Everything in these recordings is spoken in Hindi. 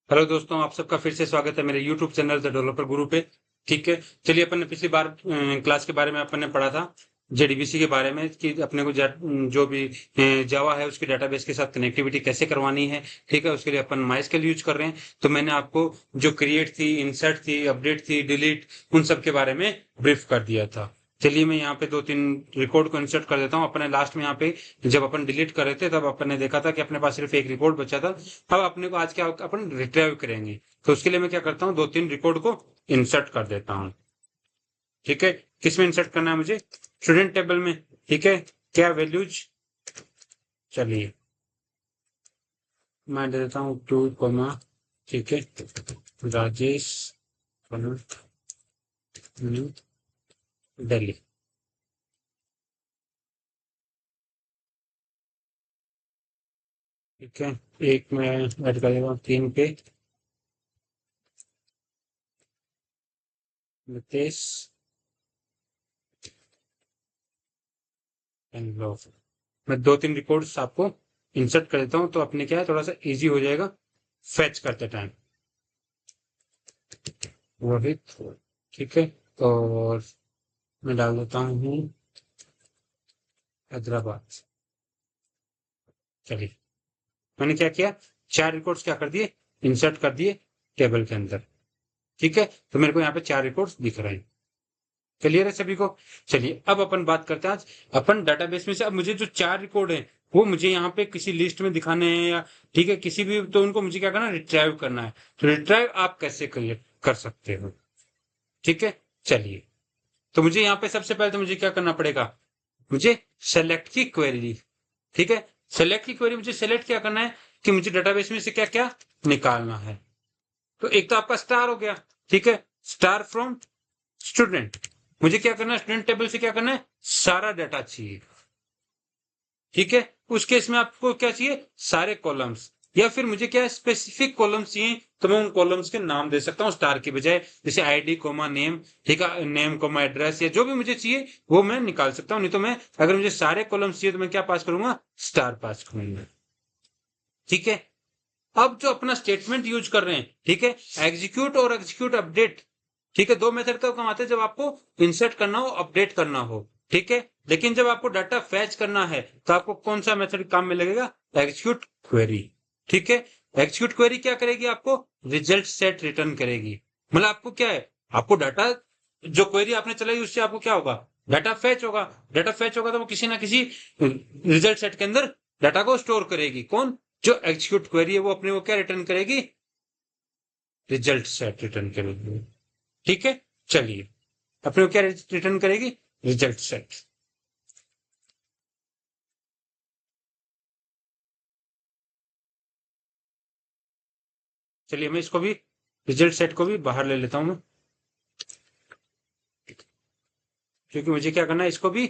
हेलो दोस्तों, आप सबका फिर से स्वागत है मेरे यूट्यूब चैनल द डेवलपर गुरु पे। ठीक है, चलिए अपन ने पिछली बार क्लास के बारे में अपन ने पढ़ा था जेडीबीसी के बारे में कि अपने को जो भी जावा है उसके डेटाबेस के साथ कनेक्टिविटी कैसे करवानी है। ठीक है, उसके लिए अपन माइस्क्ल यूज कर रहे हैं। तो मैंने आपको जो क्रिएट थी, इंसर्ट थी, अपडेट थी, डिलीट, उन सब के बारे में ब्रीफ कर दिया था। चलिए मैं यहाँ पे 2-3 रिकॉर्ड को इंसर्ट कर देता हूँ। अपने लास्ट में यहाँ पे जब अपन डिलीट कर रहे थे तब अपन ने देखा था कि अपने पास सिर्फ एक रिकॉर्ड बचा था। अब अपने को आज क्या अपन रिट्राइव करेंगे, तो उसके लिए मैं क्या करता हूँ, 2-3 रिकॉर्ड को इंसर्ट कर देता हूँ। ठीक है, किसमें इंसर्ट करना है मुझे? स्टूडेंट टेबल में। ठीक है, क्या वैल्यूज, चलिए मैं दे देता हूँ 2, ठीक है, राजेश दिल्ली। ठीक है, एक मैं ऐड कर देता हूँ 3 पे नितेश एंड मैं 2-3 रिकॉर्ड्स आपको इंसर्ट कर देता हूँ, तो अपने क्या है थोड़ा सा इजी हो जाएगा फेच करते टाइम। रोहित, ठीक है, और मैं डाल देता हूँ हैदराबाद। चलिए, मैंने क्या किया, 4 रिकॉर्ड्स क्या कर दिए, इंसर्ट कर दिए टेबल के अंदर। ठीक है, तो मेरे को यहाँ पे 4 रिकॉर्ड्स दिख रहे हैं। क्लियर है सभी को? चलिए अब अपन बात करते हैं आज अपन डाटाबेस में से। अब मुझे जो 4 रिकॉर्ड हैं वो मुझे यहाँ पे किसी लिस्ट में दिखाने हैं या ठीक है किसी भी, तो उनको मुझे क्या करना है, रिट्राइव करना है। तो रिट्राइव आप कैसे कर सकते हो? ठीक है, चलिए, तो मुझे यहाँ पे सबसे पहले तो मुझे क्या करना पड़ेगा, मुझे सेलेक्ट की क्वेरी। ठीक है, सेलेक्ट की क्वेरी मुझे सेलेक्ट क्या करना है कि मुझे डाटाबेस में से क्या क्या निकालना है। तो एक तो आपका स्टार हो गया। ठीक है, स्टार फ्रॉम स्टूडेंट। मुझे क्या करना है, स्टूडेंट टेबल से क्या करना है, सारा डाटा चाहिए। ठीक है, उस केस में आपको क्या चाहिए, सारे कॉलम्स, या फिर मुझे क्या स्पेसिफिक कॉलम्स चाहिए, तो मैं उन कॉलम्स के नाम दे सकता हूँ स्टार के बजाय, जैसे आईडी कोमा नेम। ठीक है, नेम कोमा एड्रेस, या जो भी मुझे चाहिए वो मैं निकाल सकता हूँ। नहीं तो मैं, अगर मुझे सारे कॉलम्स चाहिए तो मैं क्या पास करूंगा, स्टार पास करूंगा। ठीक है, अब जो अपना स्टेटमेंट यूज कर रहे हैं, ठीक है, एग्जीक्यूट और एग्जीक्यूट अपडेट। ठीक है, 2 मेथड का काम आता है जब आपको इंसर्ट करना हो, अपडेट करना हो। ठीक है, लेकिन जब आपको डाटा फैच करना है तो आपको कौन सा मेथड काम में लगेगा, एग्जीक्यूट क्वेरी। ठीक है, एग्जीक्यूट क्वेरी क्या करेगी, आपको रिजल्ट सेट रिटर्न करेगी। मतलब आपको क्या है, आपको डाटा, जो क्वेरी आपने चलाई उससे आपको क्या होगा, डाटा फैच होगा। डाटा फैच होगा तो वो किसी ना किसी रिजल्ट सेट के अंदर डाटा को स्टोर करेगी। कौन? जो एग्जीक्यूट क्वेरी है वो अपने को क्या रिटर्न करेगी, रिजल्ट सेट रिटर्न करेगी। ठीक है, चलिए, अपने को क्या रिटर्न करेगी, रिजल्ट सेट। चलिए मैं इसको भी, रिजल्ट सेट को भी बाहर ले लेता हूं मैं, क्योंकि मुझे क्या करना है, इसको भी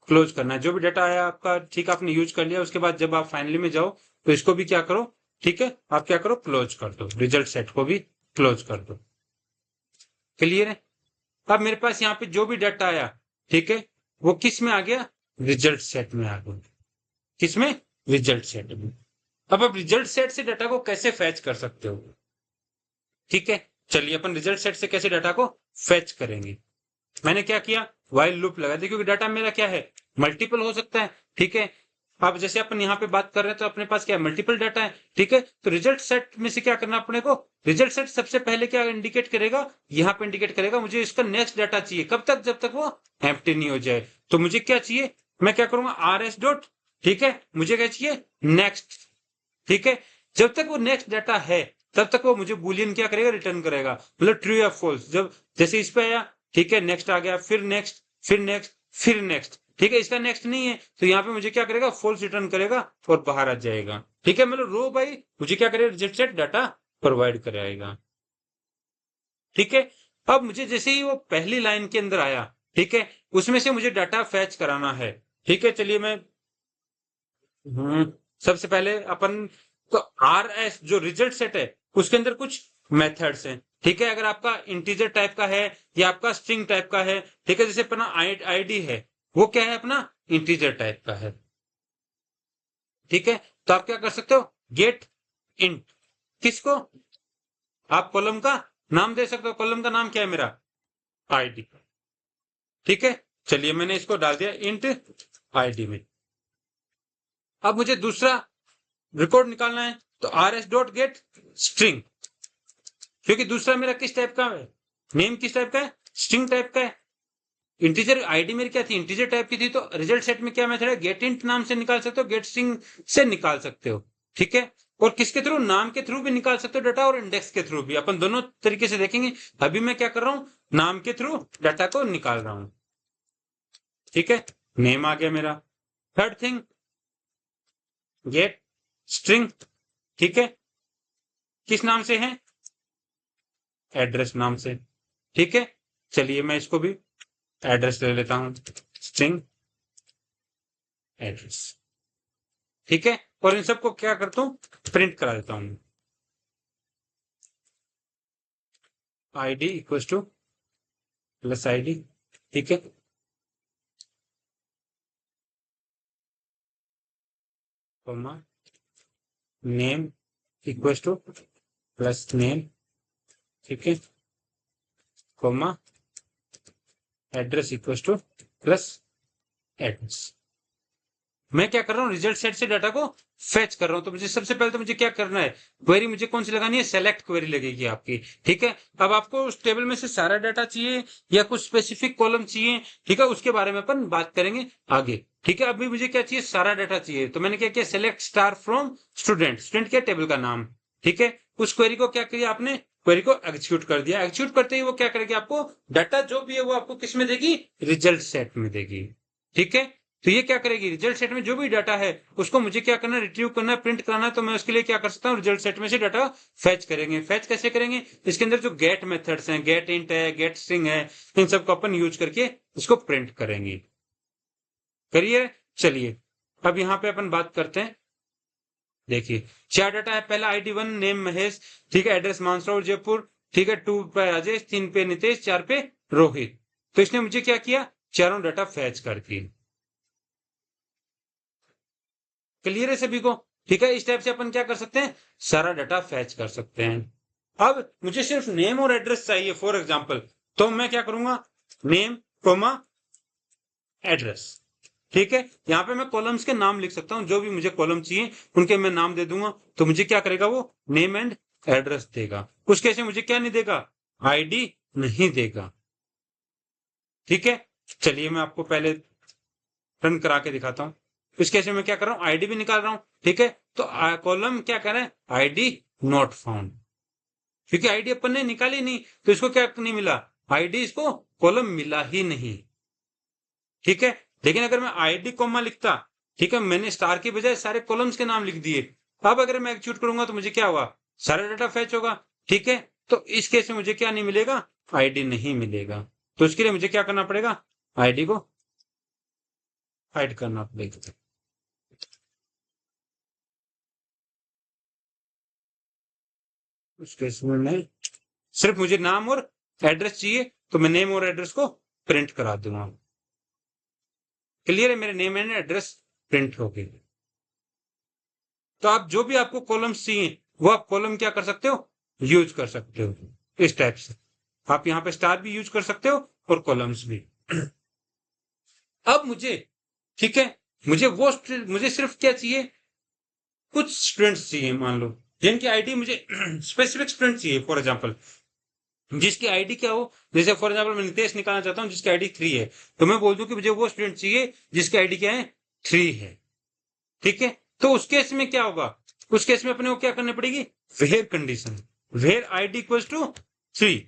क्लोज करना है। जो भी डाटा आया आपका, ठीक, आपने यूज कर लिया, उसके बाद जब आप फाइनली में जाओ तो इसको भी क्या करो, ठीक है, आप क्या करो, क्लोज कर दो, रिजल्ट सेट को भी क्लोज कर दो। क्लियर है? अब मेरे पास यहाँ पे जो भी डाटा आया, ठीक है, वो किस में आ गया, रिजल्ट सेट में आ गया। किसमें, रिजल्ट सेट में। अब आप रिजल्ट सेट से डाटा को कैसे फैच कर सकते हो? ठीक है, चलिए अपन रिजल्ट सेट से कैसे डाटा को फैच करेंगे। मैंने क्या किया, वाइल लूप लगा दिया, क्योंकि डाटा मेरा क्या है, मल्टीपल हो सकता है। ठीक है, अब जैसे अपन यहाँ पे बात कर रहे हैं तो अपने पास क्या है, मल्टीपल डाटा है। ठीक है, तो रिजल्ट सेट में से क्या करना अपने को, रिजल्ट सेट सबसे पहले क्या इंडिकेट करेगा, यहाँ पे इंडिकेट करेगा मुझे इसका नेक्स्ट डाटा चाहिए। कब तक, जब तक वो एम्प्टी नहीं हो जाए। तो मुझे क्या चाहिए, मैं क्या करूंगा, आर एस डॉट, ठीक है, मुझे क्या चाहिए, नेक्स्ट। ठीक है, जब तक वो नेक्स्ट डाटा है तब तक वो मुझे बुलियन क्या करेगा, रिटर्न करेगा, मतलब ट्रू या फॉल्स। जब जैसे इस पे आया, ठीक है, नेक्स्ट आ गया, फिर नेक्स्ट, फिर नेक्स्ट, फिर नेक्स्ट, ठीक है, इसका नेक्स्ट नहीं है तो यहाँ पे मुझे क्या करेगा, फॉल्स रिटर्न करेगा और बाहर आ जाएगा। ठीक है, मतलब रो बाई मुझे क्या करेगा, रिजेक्टेड डाटा प्रोवाइड कराएगा। ठीक है, अब मुझे जैसे ही वो पहली लाइन के अंदर आया, ठीक है, उसमें से मुझे डाटा फैच कराना है। ठीक है, चलिए मैं, सबसे पहले अपन, तो आर एस जो रिजल्ट सेट है उसके अंदर कुछ मेथड्स हैं। ठीक है, अगर आपका इंटीजर टाइप का है या आपका स्ट्रिंग टाइप का है, ठीक है, जैसे अपना आईडी है, वो क्या है, अपना इंटीजर टाइप का है। ठीक है, तो आप क्या कर सकते हो, गेट इंट, किसको, आप कॉलम का नाम दे सकते हो। कॉलम का नाम क्या है मेरा? आईडी। ठीक है, चलिए मैंने इसको डाल दिया इंट आईडी में। अब मुझे दूसरा रिकॉर्ड निकालना है, तो rs डॉट गेट स्ट्रिंग, क्योंकि दूसरा मेरा किस टाइप का है, नेम किस टाइप का है, स्ट्रिंग टाइप का है। इंटीजर आईडी मेरी क्या थी, इंटीजर टाइप की थी, तो रिजल्ट सेट में क्या मेथड है, गेट इंट नाम से निकाल सकते हो, गेट स्ट्रिंग से निकाल सकते हो। ठीक है, और किसके थ्रू, नाम के थ्रू भी निकाल सकते हो डाटा, और इंडेक्स के थ्रू भी, अपन दोनों तरीके से देखेंगे। अभी मैं क्या कर रहा हूं, नाम के थ्रू डाटा को निकाल रहा हूं। ठीक है, नेम आ गया मेरा। Third thing, gate string. ठीक है, किस नाम से है, एड्रेस नाम से। ठीक है, चलिए मैं इसको भी एड्रेस ले लेता हूं, स्ट्रिंग एड्रेस। ठीक है, और इन सबको क्या करता हूं, प्रिंट करा देता हूं। ID equals two plus ID. ठीक है, comma name equals two plus name. ठीक है, comma address equals two plus address. मैं क्या कर रहा हूँ, रिजल्ट सेट से डाटा को फेच कर रहा हूं। तो मुझे सबसे पहले तो मुझे क्या करना है, क्वेरी मुझे कौन सी लगानी है, सेलेक्ट क्वेरी लगेगी आपकी। ठीक है, अब आपको उस टेबल में से सारा डाटा चाहिए या कुछ स्पेसिफिक कॉलम चाहिए, ठीक है, उसके बारे में अपन बात करेंगे आगे। ठीक है, अभी मुझे क्या चाहिए, सारा डाटा चाहिए, तो मैंने क्या किया, select star from student. Student क्या, टेबल का नाम। ठीक है, उस क्वेरी को क्या किया आपने, क्वेरी को एग्जीक्यूट कर दिया। एग्जीक्यूट करते ही वो क्या करेगी, आपको डाटा जो भी है वो आपको किस में देगी, रिजल्ट सेट में देगी। ठीक है, तो ये क्या करेगी, रिजल्ट सेट में जो भी डाटा है उसको मुझे क्या करना है, रिट्रीव करना है, प्रिंट कराना है। तो मैं उसके लिए क्या कर सकता हूँ, रिजल्ट सेट में से डाटा फैच करेंगे। फैच कैसे करेंगे, इसके अंदर जो गेट मेथड्स हैं, गेट इंट है, गेट स्ट्रिंग है, इन सबको अपन यूज करके इसको प्रिंट करेंगे। करिए, चलिए अब यहाँ पे अपन बात करते हैं। देखिए, चार डाटा है, पहला ID1 नेम महेश। ठीक है, एड्रेस मानसरोवर जयपुर। ठीक है, 2 पे राजेश, 3 पे नितेश, 4 पे रोहित। तो इसने मुझे क्या किया, चारों डाटा फैच कर दिए। क्लियर है सभी को? ठीक है, इस टाइप से अपन क्या कर सकते हैं, सारा डाटा फैच कर सकते हैं। अब मुझे सिर्फ नेम और एड्रेस चाहिए, फॉर एग्जांपल, तो मैं क्या करूंगा, नेम कोमा एड्रेस। ठीक है, यहाँ पे मैं कॉलम्स के नाम लिख सकता हूं, जो भी मुझे कॉलम चाहिए उनके मैं नाम दे दूंगा। तो मुझे क्या करेगा, वो नेम एंड एड्रेस देगा। कुछ कैसे मुझे क्या नहीं देगा, आईडी नहीं देगा। ठीक है, चलिए मैं आपको पहले रन करा के दिखाता हूं। इस केस में मैं क्या कर रहा हूं, आईडी भी निकाल रहा हूं। ठीक है, तो कॉलम क्या कर रहा है, आईडी नॉट फाउंड, क्योंकि आईडी अपन ने निकाली नहीं, तो इसको क्या नहीं मिला, आईडी, इसको कॉलम मिला ही नहीं। ठीक है, लेकिन अगर मैं आईडी कॉमा लिखता, ठीक है, मैंने स्टार की बजाय सारे कॉलम्स के नाम लिख दिए। अब अगर मैं एग्जीक्यूट करूंगा तो मुझे क्या होगा, सारा डाटा फैच होगा। ठीक है, तो इस केस में मुझे क्या नहीं मिलेगा, आईडी नहीं मिलेगा। तो इसके लिए मुझे क्या करना पड़ेगा, आईडी को हाइड करना पड़ेगा। उस केस में मैं सिर्फ मुझे नाम और एड्रेस चाहिए, तो मैं नेम और एड्रेस को प्रिंट करा दूंगा। क्लियर है, मेरे नेम एंड एड्रेस प्रिंट हो गए। तो आप जो भी आपको कॉलम्स चाहिए वो आप कॉलम क्या कर सकते हो, यूज कर सकते हो इस टाइप से। आप यहाँ पे स्टार भी यूज कर सकते हो और कॉलम्स भी। अब मुझे, ठीक है, मुझे सिर्फ क्या चाहिए, कुछ स्टूडेंट्स चाहिए, मान लो जिनकी आईडी मुझे स्पेसिफिक स्टूडेंट चाहिए, फॉर एग्जाम्पल जिसकी आईडी क्या हो, जैसे फॉर एग्जाम्पल मैं नितेश निकालना चाहता हूँ जिसकी आईडी 3 है, तो मैं बोल दूं कि मुझे वो स्टूडेंट चाहिए जिसकी आईडी क्या है, 3 है। ठीक है, तो उस केस में क्या होगा, उस केस में अपने को क्या करनी पड़ेगी, where condition, where ID equals to 3।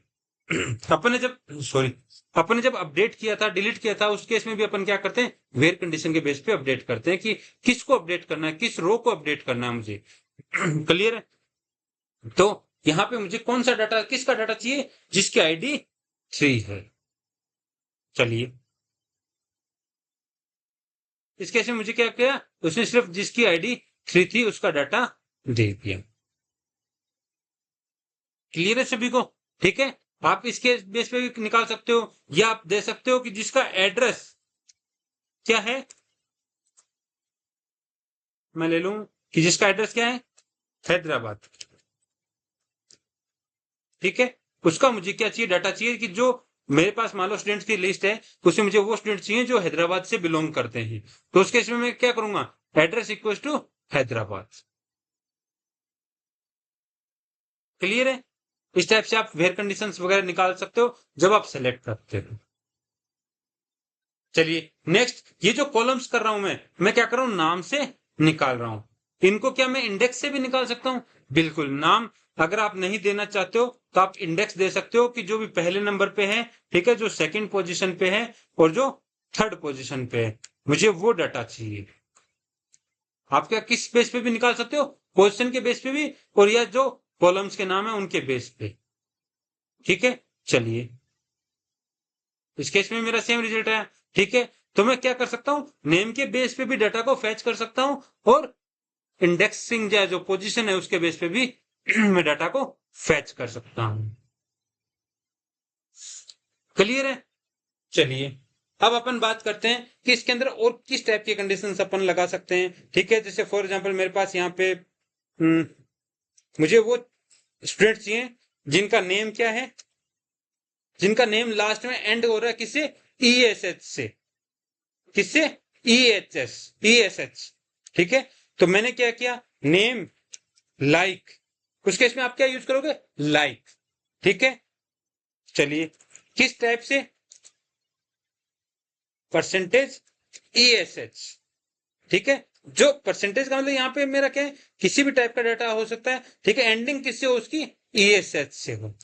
अपने जब, सॉरी, अपने जब अपडेट किया था, डिलीट किया था, उस केस में भी अपन क्या करते हैं, वेयर कंडीशन के बेस पे अपडेट करते हैं कि किसको अपडेट करना है, किस रो को अपडेट करना है मुझे। क्लियर है, तो यहां पे मुझे कौन सा डाटा, किसका डाटा चाहिए, जिसकी आईडी 3 है। चलिए, इस केस में मुझे क्या किया, उसने सिर्फ जिसकी आईडी 3 थी उसका डाटा दे दिया। क्लियर है सभी को? ठीक है, आप इसके बेस पे भी निकाल सकते हो, या आप दे सकते हो कि जिसका एड्रेस क्या है, मैं ले लूं कि जिसका एड्रेस क्या है, हैदराबाद। ठीक है, उसका मुझे क्या चाहिए, डाटा चाहिए कि जो मेरे पास मान लो स्टूडेंट्स की लिस्ट है, उसमें मुझे वो स्टूडेंट चाहिए जो हैदराबाद से बिलोंग करते हैं। तो उस केस में मैं क्या करूंगा, address equal to Hyderabad. Clear है? इस टाइप से आप वेयर कंडीशंस वगैरह निकाल सकते हो जब आप सेलेक्ट करते हो। चलिए नेक्स्ट, ये जो कॉलम्स कर रहा हूं मैं क्या कर रहा हूं, नाम से निकाल रहा हूं। इनको क्या मैं इंडेक्स से भी निकाल सकता हूं? बिल्कुल। नाम अगर आप नहीं देना चाहते हो तो आप इंडेक्स दे सकते हो कि जो भी पहले नंबर पे है, ठीक है, जो सेकंड पोजीशन पे है और जो थर्ड पोजीशन पे है, मुझे वो डाटा चाहिए। आप क्या किस बेस पे भी निकाल सकते हो, पोजीशन के बेस पे भी, और या जो कॉलम्स के नाम है उनके बेस पे। ठीक है, चलिए इस केस में मेरा सेम रिजल्ट है। ठीक है, तो मैं क्या कर सकता हूं, नेम के बेस पे भी डाटा को फैच कर सकता हूं और इंडेक्सिंग या जो पोजीशन है उसके बेस पे भी मैं डाटा को फैच कर सकता हूं। क्लियर है? चलिए अब अपन बात करते हैं कि इसके अंदर और किस टाइप की कंडीशंस अपन लगा सकते हैं। ठीक है, जैसे फॉर एग्जांपल मेरे पास यहाँ पे मुझे वो स्टूडेंट चाहिए जिनका नेम क्या है, जिनका नेम लास्ट में एंड हो रहा है किससे, ESH से। किससे? ESH। ठीक है, तो मैंने क्या किया, नेम लाइक, उस केस में आप क्या यूज करोगे, लाइक। ठीक है, चलिए किस टाइप से, परसेंटेज ESH। ठीक है, जो परसेंटेज का मतलब यहाँ पे मेरा क्या है, किसी भी टाइप का डाटा हो सकता है। ठीक है, एंडिंग किससे हो उसकी, ESH से हो,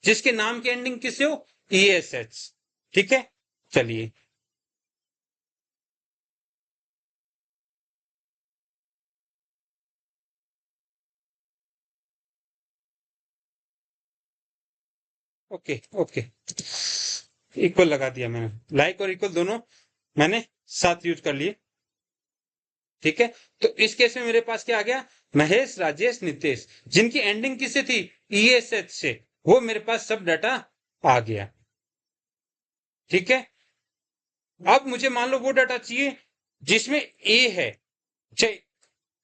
जिसके नाम की एंडिंग किससे हो, ESH। ठीक है, चलिए ओके ओके, इक्वल लगा दिया मैंने, लाइक और इक्वल दोनों मैंने साथ यूज कर लिए। ठीक है, तो इस केस में मेरे पास क्या आ गया, महेश राजेश नितेश, जिनकी एंडिंग किससे थी, ESH से, वो मेरे पास सब डाटा आ गया। ठीक है, अब मुझे मान लो वो डाटा चाहिए जिसमें ए है, चाहे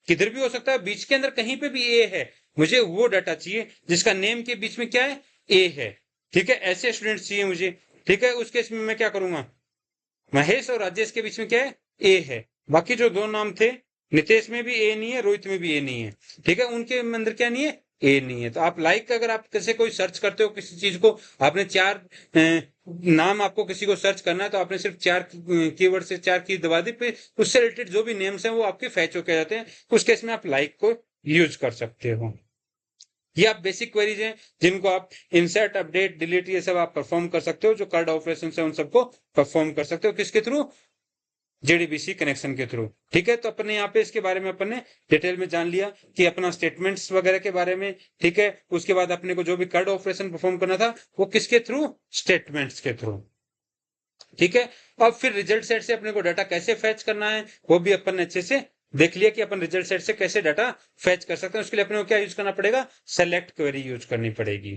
किधर भी हो सकता है, बीच के अंदर कहीं पे भी ए है, मुझे वो डाटा चाहिए जिसका नेम के बीच में क्या है, ए है। ठीक है, ऐसे स्टूडेंट चाहिए मुझे। ठीक है, उस केस में मैं क्या करूंगा, महेश और राजेश के बीच में क्या है, ए है। बाकी जो दो नाम थे, नितेश में भी ए नहीं है, रोहित में भी ए नहीं है। ठीक है, उनके अंदर क्या नहीं है, ए नहीं है। तो आप लाइक अगर आप कैसे कोई सर्च करते हो किसी चीज को, आपने चार नाम आपको किसी को सर्च करना है, तो आपने सिर्फ चार कीवर्ड से चार की दबा दी, फिर उससे रिलेटेड जो भी नेम्स हैं वो आपके फैच होके जाते हैं। उस केस में आप लाइक को यूज कर सकते हो। ये आप बेसिक क्वेरीज हैं जिनको आप इंसर्ट अपडेट डिलीट ये सब आप परफॉर्म कर सकते हो, जो कार्ड ऑपरेशन है उन सबको परफॉर्म कर सकते हो। किसके थ्रू, JDBC कनेक्शन के थ्रू। ठीक है, तो अपने यहाँ पे इसके बारे में अपन ने डिटेल में जान लिया कि अपना स्टेटमेंट्स वगैरह के बारे में। ठीक है, उसके बाद अपने को जो भी कार्ड ऑपरेशन परफॉर्म करना था वो किसके थ्रू, स्टेटमेंट्स के थ्रू। ठीक है, अब फिर रिजल्ट सेट से अपने को डाटा कैसे फैच करना है वो भी अपन ने अच्छे से देख लिया कि अपन रिजल्ट सेट से कैसे डाटा फैच कर सकते हैं। उसके लिए अपने को क्या यूज करना पड़ेगा, सेलेक्ट क्वेरी यूज करनी पड़ेगी।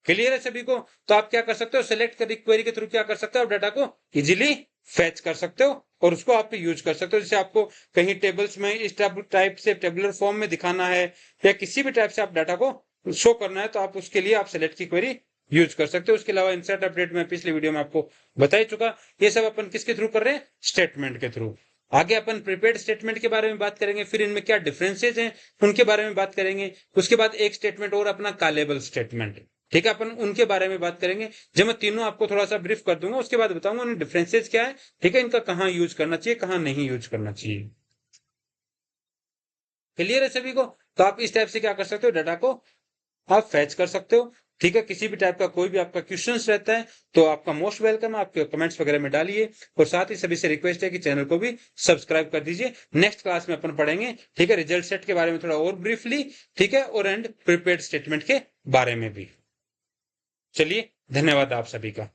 क्लियर है सभी को? तो आप क्या कर सकते हो, सेलेक्ट क्वेरी के थ्रू क्या कर सकते हो, डाटा को इजीली फैच कर सकते हो और उसको आप यूज कर सकते हो। जैसे आपको कहीं टेबल्स में इस टाइप से टेबुलर फॉर्म में दिखाना है या किसी भी टाइप से आप डाटा को शो करना है, तो आप उसके लिए आप सेलेक्ट की क्वेरी यूज कर सकते हो। उसके अलावा इंसर्ट अपडेट में पिछले वीडियो में आपको बता ही चुका। ये सब अपन किसके थ्रू कर रहे हैं, स्टेटमेंट के थ्रू। आगे अपन प्रीपेड स्टेटमेंट के बारे में बात करेंगे, फिर इनमें क्या डिफरेंसेस हैं उनके बारे में बात करेंगे। उसके बाद एक स्टेटमेंट और अपना कॉलेबल स्टेटमेंट। ठीक है, अपन उनके बारे में बात करेंगे। जब मैं तीनों आपको थोड़ा सा ब्रीफ कर दूंगा, उसके बाद बताऊंगा उन्हें डिफरेंसेस क्या है। ठीक है, इनका कहाँ यूज करना चाहिए, कहाँ नहीं यूज करना चाहिए। क्लियर है सभी को? तो आप इस टाइप से क्या कर सकते हो, डाटा को आप फैच कर सकते हो। ठीक है, किसी भी टाइप का कोई भी आपका क्वेश्चंस रहता है तो आपका मोस्ट वेलकम है, आपके कमेंट्स वगैरह में डालिए। और साथ ही सभी से रिक्वेस्ट है कि चैनल को भी सब्सक्राइब कर दीजिए। नेक्स्ट क्लास में अपन पढ़ेंगे, ठीक है, रिजल्ट सेट के बारे में थोड़ा और ब्रीफली। ठीक है, और एंड प्रीपेड स्टेटमेंट के बारे में भी। चलिए, धन्यवाद आप सभी का।